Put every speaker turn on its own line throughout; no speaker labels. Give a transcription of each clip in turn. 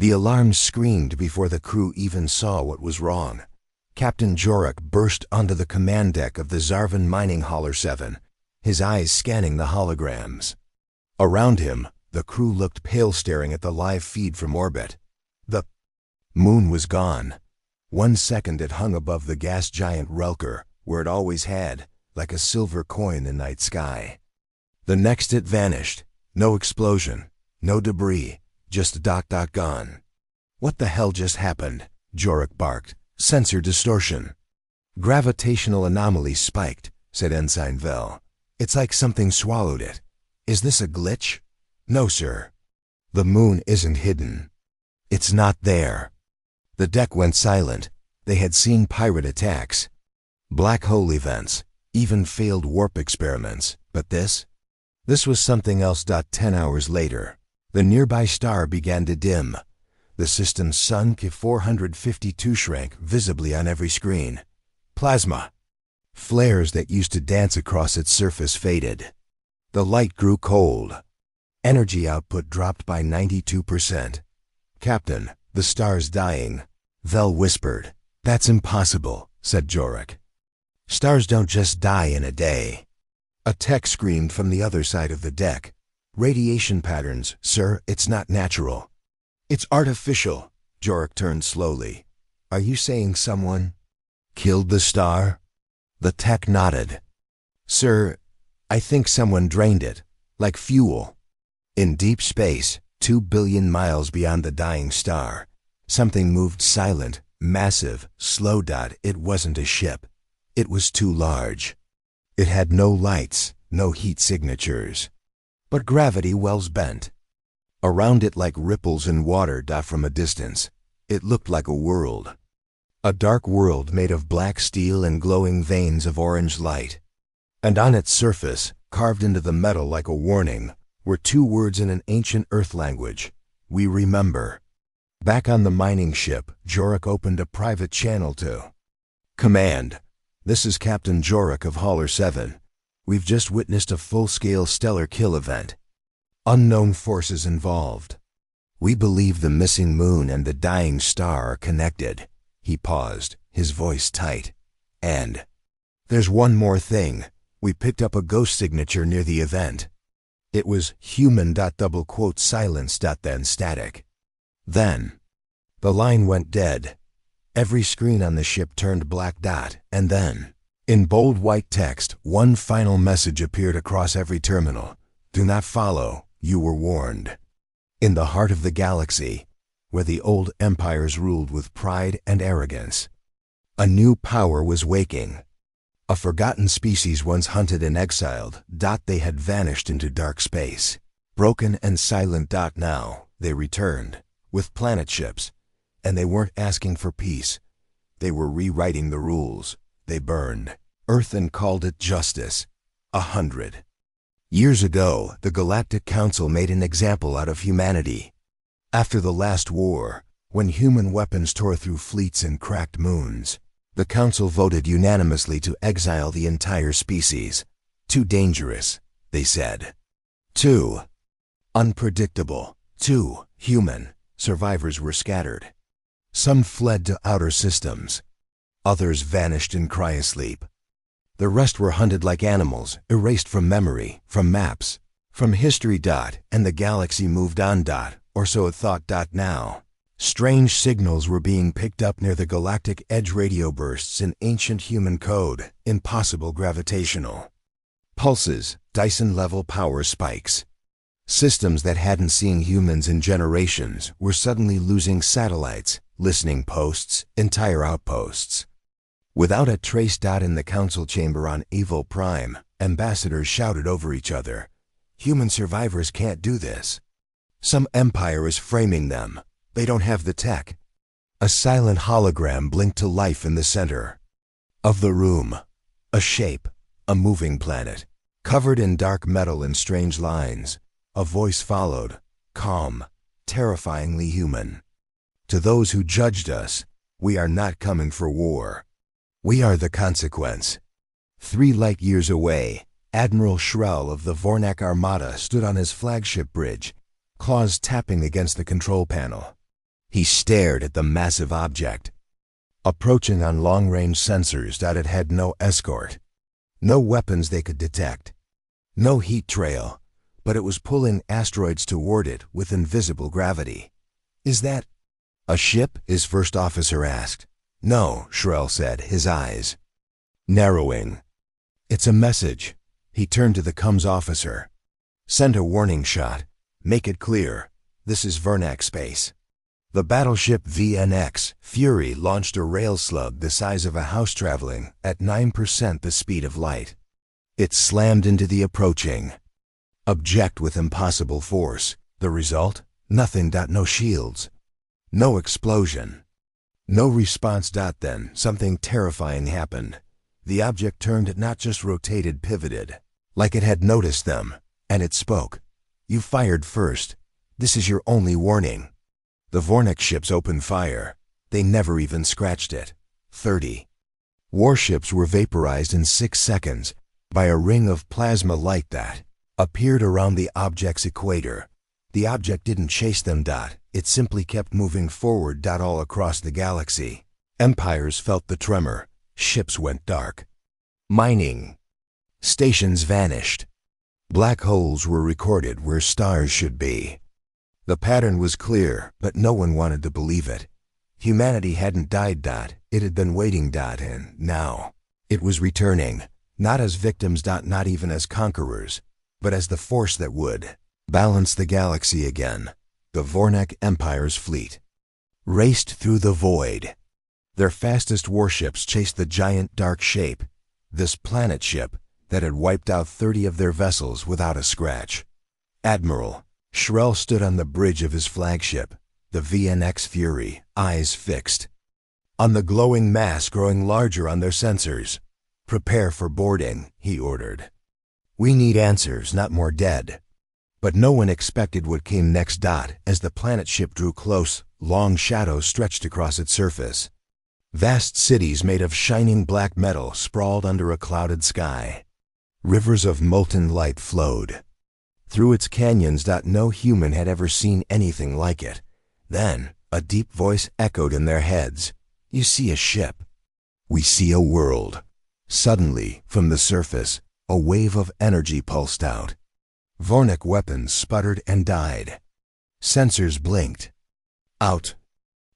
The alarm screamed before the crew even saw what was wrong. Captain Jorik burst onto the command deck of the Zarvan mining hauler 7, his eyes scanning the holograms. Around him, the crew looked pale, staring at the live feed from orbit. The moon was gone. 1 second it hung above the gas giant Relker, where it always had, like a silver coin in the night sky. The next it vanished. No explosion, no debris, just gone. What the hell just happened? Jorik barked. Sensor distortion. Gravitational anomaly spiked, said Ensign Vel. It's like something swallowed it. Is this a glitch? No, sir. The moon isn't hidden. It's not there. The deck went silent. They had seen pirate attacks, black hole events, even failed warp experiments, but this was something else. 10 hours later, the nearby star began to dim. The system's sun K452 shrank visibly on every screen. Plasma. Flares that used to dance across its surface faded. The light grew cold. Energy output dropped by 92%. Captain, the star's dying. Vel whispered. That's impossible, said Jorik. Stars don't just die in a day. A tech screamed from the other side of the deck. Radiation patterns, sir, it's not natural. It's artificial. Jorik turned slowly. Are you saying someone killed the star? The tech nodded. Sir, I think someone drained it, like fuel. In deep space, 2 billion miles beyond the dying star, something moved silent, massive, slow. It wasn't a ship. It was too large. It had no lights, no heat signatures. But gravity wells bent. Around it like ripples in water. From a distance, it looked like a world. A dark world made of black steel and glowing veins of orange light. And on its surface, carved into the metal like a warning, were 2 words in an ancient Earth language. We remember. Back on the mining ship, Jorik opened a private channel to Command. This is Captain Jorik of Hauler 7. We've just witnessed a full-scale stellar kill event. Unknown forces involved. We believe the missing moon and the dying star are connected. He paused, his voice tight. And there's one more thing. We picked up a ghost signature near the event. It was human. Silence. Then static. Then the line went dead. Every screen on the ship turned black. And then, in bold white text, one final message appeared across every terminal. Do not follow. You were warned. In the heart of the galaxy, where the old empires ruled with pride and arrogance, a new power was waking. A forgotten species once hunted and exiled. They had vanished into dark space. Broken and silent. Now, they returned, with planet ships. And they weren't asking for peace. They were rewriting the rules. They burned Earth and called it justice. 100 years ago, the Galactic Council made an example out of humanity. After the last war, when human weapons tore through fleets and cracked moons, the Council voted unanimously to exile the entire species. Too dangerous, they said. Too unpredictable. Too human. Survivors were scattered. Some fled to outer systems. Others vanished in cryosleep. The rest were hunted like animals, erased from memory, from maps, from history. And the galaxy moved on. Or so it thought. Now, strange signals were being picked up near the galactic edge, radio bursts in ancient human code, impossible gravitational pulses, Dyson-level power spikes. Systems that hadn't seen humans in generations were suddenly losing satellites, listening posts, entire outposts. Without a trace. In the council chamber on Evo Prime, ambassadors shouted over each other. Human survivors can't do this. Some empire is framing them. They don't have the tech. A silent hologram blinked to life in the center of the room. A shape, a moving planet, covered in dark metal and strange lines. A voice followed, calm, terrifyingly human. To those who judged us, we are not coming for war. We are the consequence. 3 light years away, Admiral Shrell of the Vornak Armada stood on his flagship bridge, claws tapping against the control panel. He stared at the massive object, approaching on long-range sensors that it had no escort, no weapons they could detect, no heat trail, but it was pulling asteroids toward it with invisible gravity. "Is that a ship?" his first officer asked. "No," Shrell said, his eyes narrowing. "It's a message." He turned to the comms officer. "Send a warning shot. Make it clear. This is Vernac space." The battleship VNX Fury launched a rail slug the size of a house traveling at 9% the speed of light. It slammed into the approaching object with impossible force. The result? Nothing. No shields. No explosion. No response. Then something terrifying happened. The object turned, not just rotated, pivoted, like it had noticed them, and it spoke. "You fired first. This is your only warning." The Vornak ships opened fire. They never even scratched it. 30 warships were vaporized in 6 seconds by a ring of plasma light that appeared around the object's equator. The object didn't chase them. It simply kept moving forward. All across the galaxy, empires felt the tremor. Ships went dark. Mining stations vanished. Black holes were recorded where stars should be. The pattern was clear, but no one wanted to believe it. Humanity hadn't died. It had been waiting. And now it was returning, not as victims. Not even as conquerors, but as the force that would balance the galaxy again. The Vornak Empire's fleet raced through the void. Their fastest warships chased the giant dark shape, this planet ship that had wiped out 30 of their vessels without a scratch. Admiral Shrell stood on the bridge of his flagship, the VNX Fury, eyes fixed on the glowing mass growing larger on their sensors. "Prepare for boarding," he ordered. "We need answers, not more dead." But no one expected what came next. As the planet ship drew close, long shadows stretched across its surface. Vast cities made of shining black metal sprawled under a clouded sky. Rivers of molten light flowed through its canyons. No human had ever seen anything like it. Then a deep voice echoed in their heads. "You see a ship. We see a world." Suddenly, from the surface, a wave of energy pulsed out. Vornak weapons sputtered and died. Sensors blinked out.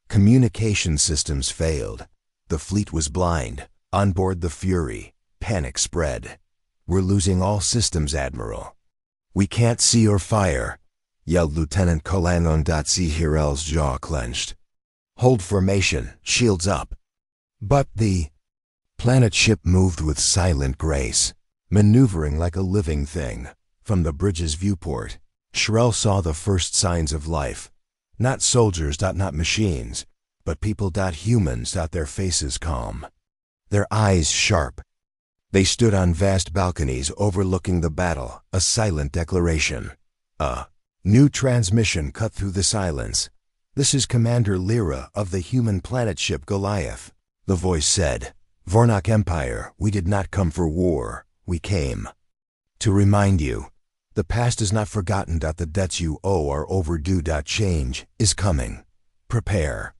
Communication systems failed. The fleet was blind. On board the Fury, panic spread. "We're losing all systems, Admiral." "We can't see or fire," yelled Lieutenant Kolangon. Hirel's jaw clenched. "Hold formation, shields up." But the planet ship moved with silent grace, maneuvering like a living thing. From the bridge's viewport, Shrell saw the first signs of life. Not soldiers. Not machines, but people. Humans. Their faces calm, their eyes sharp. They stood on vast balconies overlooking the battle, a silent declaration. A new transmission cut through the silence. "This is Commander Lyra of the human planet ship Goliath," the voice said. "Vornak Empire, we did not come for war. We came to remind you. The past is not forgotten. The debts you owe are overdue. Change is coming. Prepare."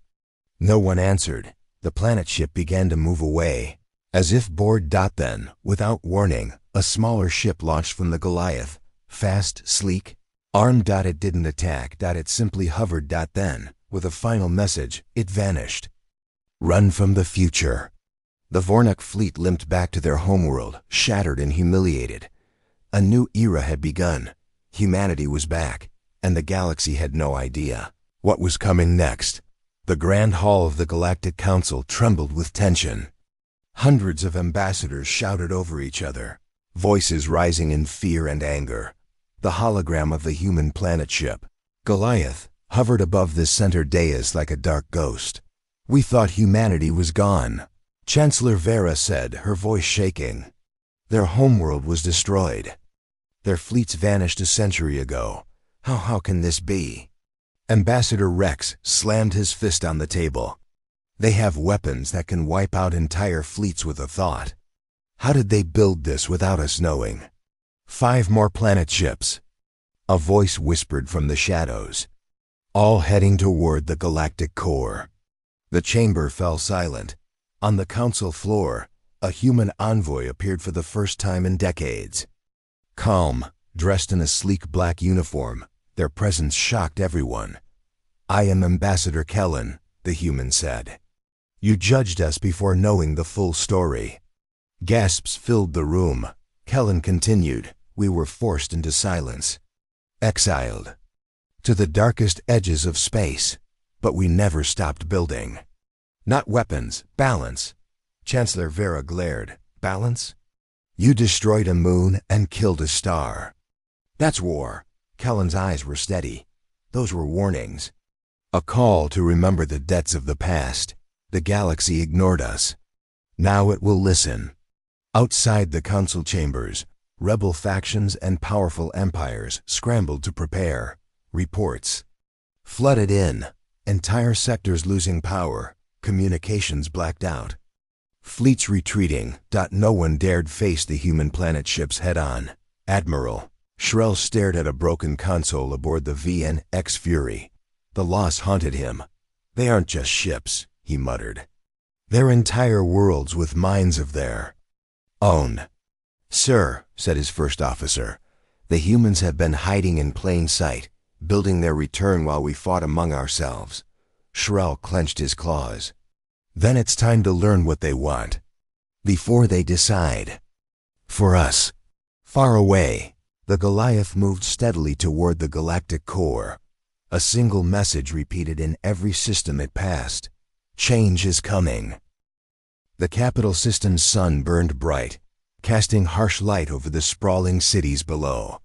No one answered. The planet ship began to move away, as if bored. Then, without warning, a smaller ship launched from the Goliath, fast, sleek, armed. It didn't attack. It simply hovered. Then, with a final message, it vanished. "Run from the future." The Vornak fleet limped back to their homeworld, shattered and humiliated. A new era had begun. Humanity was back, and the galaxy had no idea what was coming next. The Grand Hall of the Galactic Council trembled with tension. Hundreds of ambassadors shouted over each other, voices rising in fear and anger. The hologram of the human planet ship, Goliath, hovered above the center dais like a dark ghost. "We thought humanity was gone," Chancellor Vera said, her voice shaking. "Their homeworld was destroyed. Their fleets vanished a century ago. How can this be?" Ambassador Rex slammed his fist on the table. "They have weapons that can wipe out entire fleets with a thought. How did they build this without us knowing?" 5 more planet ships, a voice whispered from the shadows. all heading toward the galactic core. The chamber fell silent. On the council floor, a human envoy appeared for the first time in decades. Calm, dressed in a sleek black uniform, their presence shocked everyone. "I am Ambassador Kellen," the human said. "You judged us before knowing the full story." Gasps filled the room. Kellen continued, "We were forced into silence, exiled to the darkest edges of space, but we never stopped building. Not weapons, balance." Chancellor Vera glared. "Balance? You destroyed a moon and killed a star. That's war." Kellen's eyes were steady. "Those were warnings. A call to remember the debts of the past. The galaxy ignored us. Now it will listen." Outside the council chambers, rebel factions and powerful empires scrambled to prepare. Reports flooded in, entire sectors losing power, communications blacked out. Fleets retreating. No one dared face the human planet ships head-on. Admiral Shrell stared at a broken console aboard the VNX Fury. The loss haunted him. "They aren't just ships," he muttered. "They're entire worlds with minds of their own." "Sir," said his first officer, "the humans have been hiding in plain sight, building their return while we fought among ourselves." Shrell clenched his claws. "Then it's time to learn what they want, before they decide. For us." Far away, the Goliath moved steadily toward the galactic core. A single message repeated in every system it passed: "Change is coming." The capital system's sun burned bright, casting harsh light over the sprawling cities below.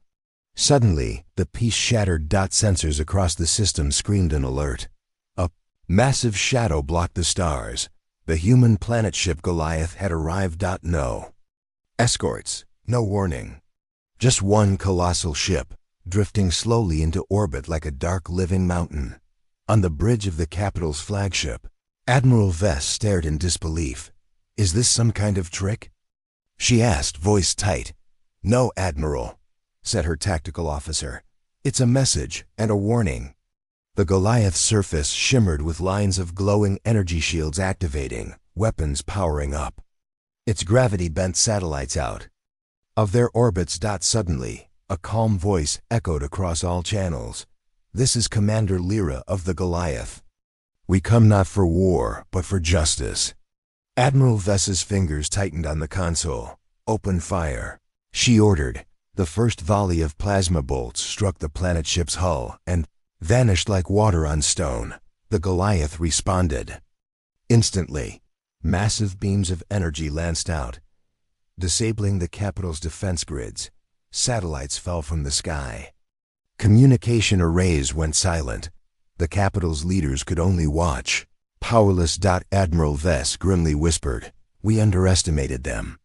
Suddenly, the peace-shattered sensors across the system screamed an alert. A massive shadow blocked the stars. The human planet ship Goliath had arrived. No escorts, no warning. Just one colossal ship, drifting slowly into orbit like a dark living mountain. On the bridge of the capital's flagship, Admiral Vess stared in disbelief. "Is this some kind of trick?" she asked, voice tight. "No, Admiral," said her tactical officer. "It's a message and a warning." The Goliath's surface shimmered with lines of glowing energy shields activating, weapons powering up. Its gravity bent satellites out of their orbits. Suddenly, a calm voice echoed across all channels. "This is Commander Lyra of the Goliath. We come not for war, but for justice." Admiral Vess's fingers tightened on the console. "Open fire," she ordered. The first volley of plasma bolts struck the planet ship's hull and vanished like water on stone. The Goliath responded. Instantly, massive beams of energy lanced out, disabling the capital's defense grids. Satellites fell from the sky. Communication arrays went silent. The capital's leaders could only watch, powerless. Admiral Vess grimly whispered, "We underestimated them."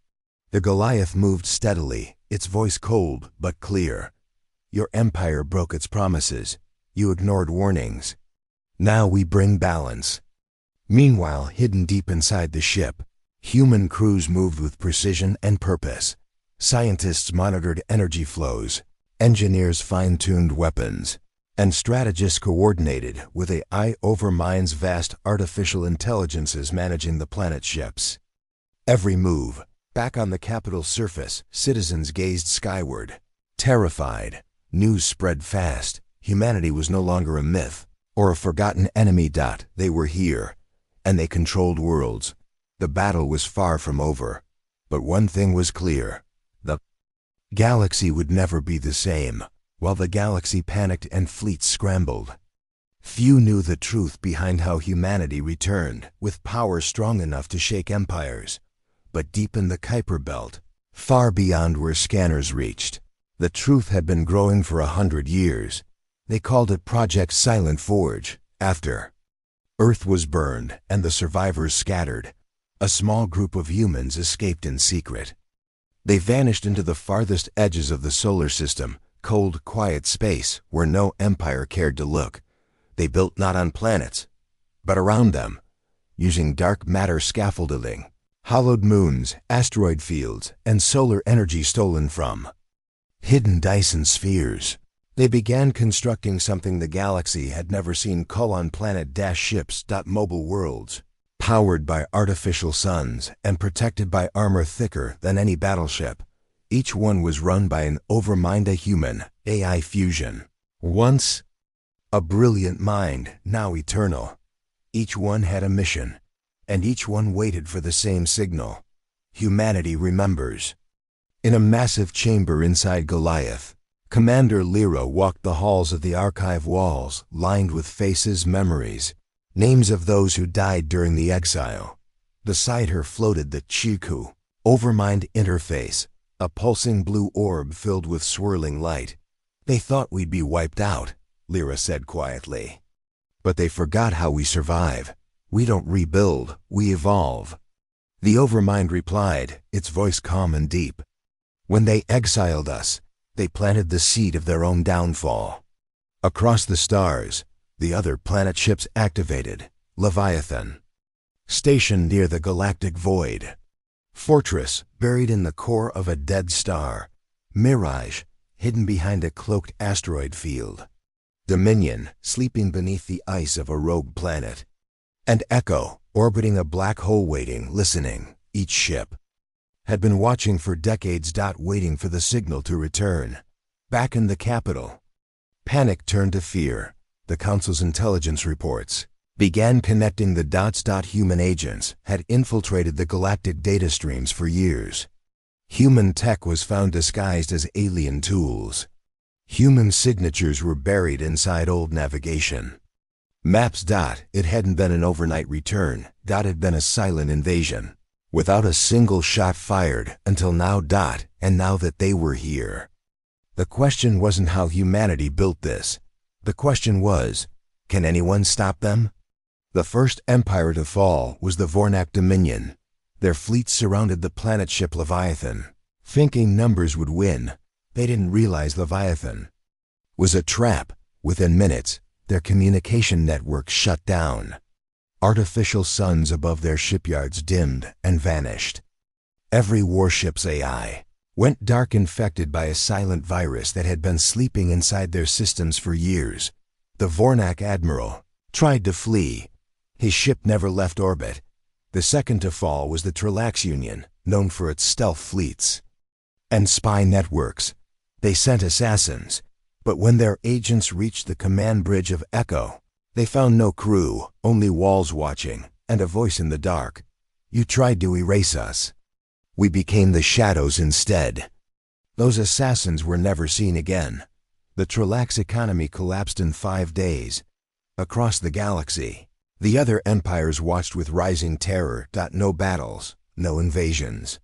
The Goliath moved steadily, its voice cold but clear. "Your empire broke its promises. You ignored warnings. Now we bring balance." Meanwhile, hidden deep inside the ship, human crews moved with precision and purpose. Scientists monitored energy flows, engineers fine-tuned weapons, and strategists coordinated with AI over minds. Vast artificial intelligences managing the planet ships. Every move. Back on the capital's surface, citizens gazed skyward, terrified. News spread fast. Humanity was no longer a myth or a forgotten enemy. They were here, and they controlled worlds. The battle was far from over, but one thing was clear: the galaxy would never be the same. While the galaxy panicked and fleets scrambled, few knew the truth behind how humanity returned with power strong enough to shake empires. But deep in the Kuiper Belt, far beyond where scanners reached, the truth had been growing for 100 years. They called it Project Silent Forge. After Earth was burned and the survivors scattered, a small group of humans escaped in secret. They vanished into the farthest edges of the solar system, cold, quiet space where no empire cared to look. They built not on planets, but around them, using dark matter scaffolding, hollowed moons, asteroid fields, and solar energy stolen from hidden Dyson spheres. They began constructing something the galaxy had never seen: colon-planet-ships. Mobile worlds, powered by artificial suns and protected by armor thicker than any battleship. Each one was run by an overmind, a human AI fusion. Once a brilliant mind, now eternal. Each one had a mission, and each one waited for the same signal. Humanity remembers. In a massive chamber inside Goliath, Commander Lyra walked the halls of the archive walls, lined with faces, memories, names of those who died during the exile. Beside her floated the Chiku, overmind interface, a pulsing blue orb filled with swirling light. "They thought we'd be wiped out," Lyra said quietly. "But they forgot how we survive. We don't rebuild, we evolve." The overmind replied, its voice calm and deep. "When they exiled us, they planted the seed of their own downfall." Across the stars, the other planet ships activated. Leviathan, stationed near the galactic void. Fortress, buried in the core of a dead star. Mirage, hidden behind a cloaked asteroid field. Dominion, sleeping beneath the ice of a rogue planet. And Echo, orbiting a black hole, waiting, listening. Each ship had been watching for decades. Waiting for the signal to return. Back in the capital, panic turned to fear. The Council's intelligence reports began connecting the dots. Human agents had infiltrated the galactic data streams for years. Human tech was found disguised as alien tools. Human signatures were buried inside old navigation maps. It hadn't been an overnight return. It had been a silent invasion, without a single shot fired until now. And now that they were here, the question wasn't how humanity built this. The question was, can anyone stop them? The first empire to fall was the Vornak Dominion. Their fleets surrounded the planet ship Leviathan, thinking numbers would win. They didn't realize Leviathan was a trap. Within minutes, their communication networks shut down. Artificial suns above their shipyards dimmed and vanished. Every warship's AI went dark, infected by a silent virus that had been sleeping inside their systems for years. The Vornak admiral tried to flee. His ship never left orbit. The second to fall was the Trilax Union, known for its stealth fleets and spy networks. They sent assassins, but when their agents reached the command bridge of Echo, they found no crew, only walls watching, and a voice in the dark. "You tried to erase us. We became the shadows instead." Those assassins were never seen again. The Trilax economy collapsed in 5 days. Across the galaxy, the other empires watched with rising terror. No battles, no invasions,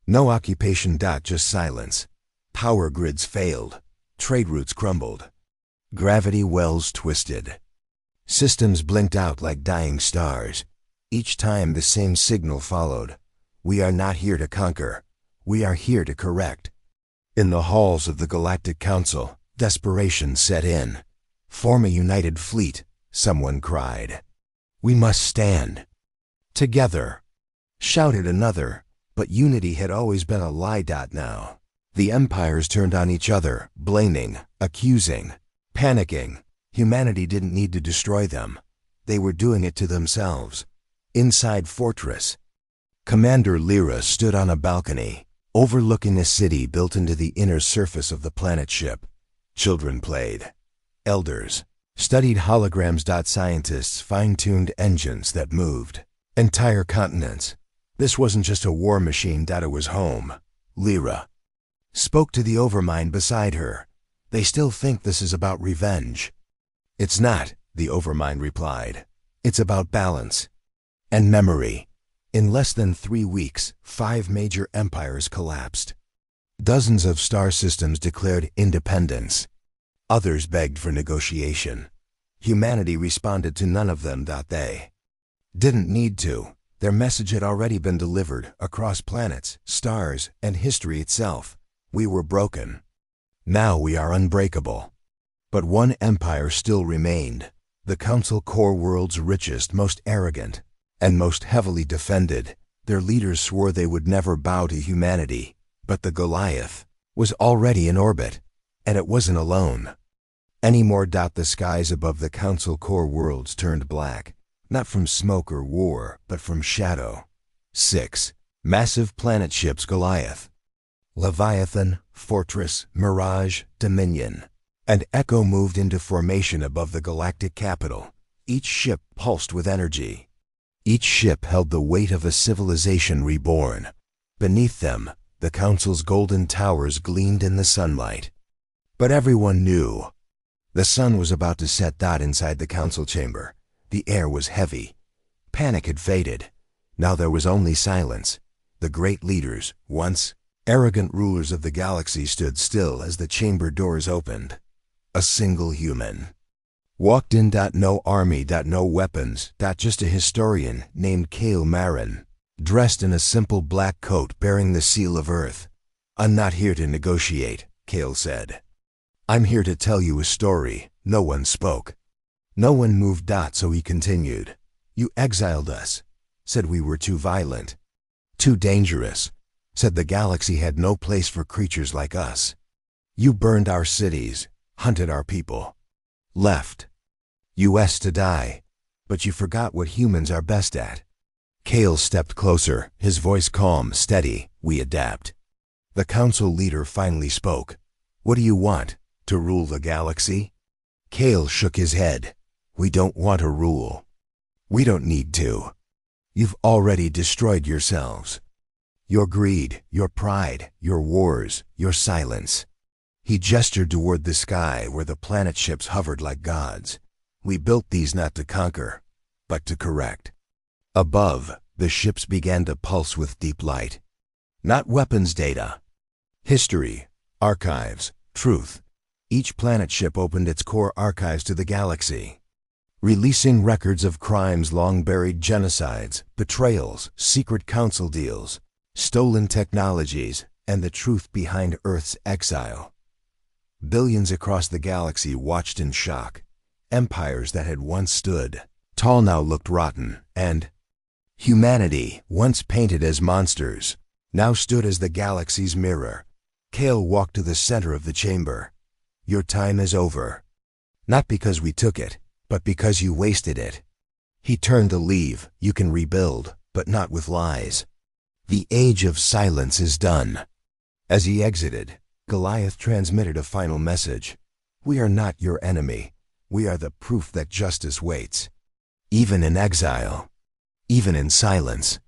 no occupation. Just silence. Power grids failed. Trade routes crumbled. Gravity wells twisted. Systems blinked out like dying stars. Each time the same signal followed. "We are not here to conquer. We are here to correct." In the halls of the Galactic Council, desperation set in. "Form a united fleet," someone cried. "We must stand together," shouted another. But unity had always been a lie. Now, the empires turned on each other, blaming, accusing, panicking. Humanity didn't need to destroy them. They were doing it to themselves. Inside Fortress, Commander Lyra stood on a balcony, overlooking a city built into the inner surface of the planet ship. Children played. Elders studied holograms. Scientists fine-tuned engines that moved entire continents. This wasn't just a war machine. It was home. Lyra spoke to the overmind beside her. "They still think this is about revenge." "It's not," the overmind replied. "It's about balance and memory." In less than 3 weeks, 5 major empires collapsed. Dozens of star systems declared independence. Others begged for negotiation. Humanity responded to none of them. They didn't need to. Their message had already been delivered across planets, stars, and history itself. We were broken. Now we are unbreakable. But one empire still remained. The Council Core, world's richest, most arrogant, and most heavily defended. Their leaders swore they would never bow to humanity. But the Goliath was already in orbit, and it wasn't alone. Any more? The skies above the Council core worlds turned black, not from smoke or war, but from shadow. 6. Massive planet ships: Goliath, Leviathan, Fortress, Mirage, Dominion, and Echo moved into formation above the galactic capital. Each ship pulsed with energy. Each ship held the weight of a civilization reborn. Beneath them, the Council's golden towers gleamed in the sunlight. But everyone knew. The sun was about to set. Inside the Council chamber, the air was heavy. Panic had faded. Now there was only silence. The great leaders, once arrogant rulers of the galaxy, stood still as the chamber doors opened. A single human walked in. No army, no weapons, just a historian named Kale Marin, dressed in a simple black coat bearing the seal of Earth. "I'm not here to negotiate," Kale said. "I'm here to tell you a story." No one spoke. No one moved. So he continued. "You exiled us. Said we were too violent, too dangerous. Said the galaxy had no place for creatures like us. You burned our cities, hunted our people, left us to die. But you forgot what humans are best at." Kale stepped closer, his voice calm, steady. "We adapt." The Council leader finally spoke. "What do you want? To rule the galaxy?" Kale shook his head. "We don't want to rule. We don't need to. You've already destroyed yourselves. Your greed, your pride, your wars, your silence." He gestured toward the sky where the planet ships hovered like gods. "We built these not to conquer, but to correct." Above, the ships began to pulse with deep light. Not weapons, data. History, archives, truth. Each planet ship opened its core archives to the galaxy, releasing records of crimes long buried: genocides, betrayals, secret council deals, stolen technologies, and the truth behind Earth's exile. Billions across the galaxy watched in shock. Empires that had once stood tall now looked rotten, and humanity, once painted as monsters, now stood as the galaxy's mirror. Kale walked to the center of the chamber. "Your time is over. Not because we took it, but because you wasted it." He turned to leave. "You can rebuild, but not with lies. The age of silence is done." As he exited, Goliath transmitted a final message. "We are not your enemy. We are the proof that justice waits, even in exile, even in silence."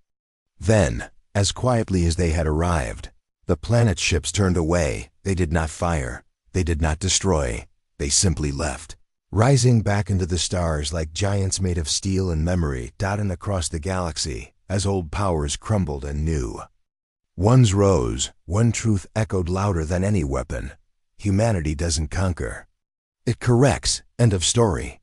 Then, as quietly as they had arrived, the planet ships turned away. They did not fire. They did not destroy. They simply left, rising back into the stars like giants made of steel and memory, dotting across the galaxy as old powers crumbled and new ones rose. One truth echoed louder than any weapon: humanity doesn't conquer. It corrects. End of story.